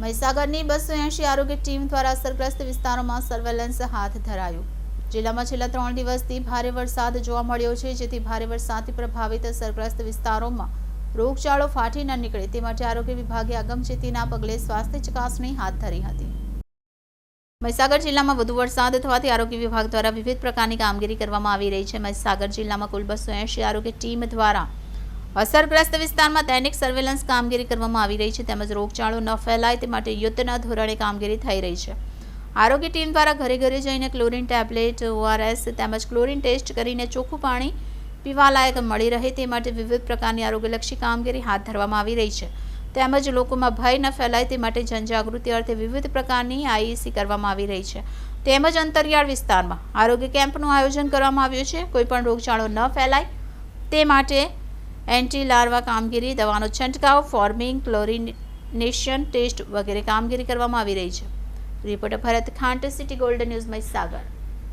મહીસાગરની 280 આરોગ્ય ટીમ દ્વારા અસરગ્રસ્ત વિસ્તારોમાં સર્વેલન્સ હાથ ધરાયું। જિલ્લામાં છેલ્લા 3 દિવસથી ભારે વરસાદ જોવા મળ્યો છે, જેથી ભારે વરસાદથી પ્રભાવિત અસરગ્રસ્ત વિસ્તારોમાં રોગચાળો ફાટી ન નીકળે તે માટે આરોગ્ય વિભાગે અગમચેતીના પગલે સ્વાસ્થ્ય ચકાસણી હાથ ધરી હતી। મહીસાગર જિલ્લામાં વધુ વરસાદ થવાથી આરોગ્ય વિભાગ દ્વારા વિવિધ પ્રકારની કામગીરી કરવામાં આવી રહી છે। મહીસાગર જિલ્લામાં કુલ 280 આરોગ્ય ટીમ દ્વારા અસરગ્રસ્ત વિસ્તારમાં દૈનિક સર્વેલન્સ કામગીરી કરવામાં આવી રહી છે, તેમજ રોગચાળો ન ફેલાય તે માટે યુદ્ધના ધોરણે કામગીરી થઈ રહી છે। આરોગ્ય ટીમ દ્વારા ઘરે ઘરે જઈને ક્લોરીન ટેબ્લેટ, ORS તેમજ ક્લોરીન ટેસ્ટ કરીને ચોખ્ખું પાણી પીવાલાયક મળી રહે તે માટે વિવિધ પ્રકારની આરોગ્યલક્ષી કામગીરી હાથ ધરવામાં આવી રહી છે, તેમજ લોકોમાં ભય ન ફેલાય તે માટે જનજાગૃતિ અર્થે વિવિધ પ્રકારની IEC કરવામાં આવી રહી છે, તેમજ અંતરિયાળ વિસ્તારમાં આરોગ્ય કેમ્પનું આયોજન કરવામાં આવ્યું છે। કોઈપણ રોગચાળો ન ફેલાય તે માટે એન્ટી લાર્વા કામગીરી, દવાનો છંટકાવ, ફોર્મિંગ, ક્લોરિનેશન ટેસ્ટ વગેરે કામગીરી કરવામાં આવી રહી છે। Reporter Bharat Khant, city gold news, Mahisagar.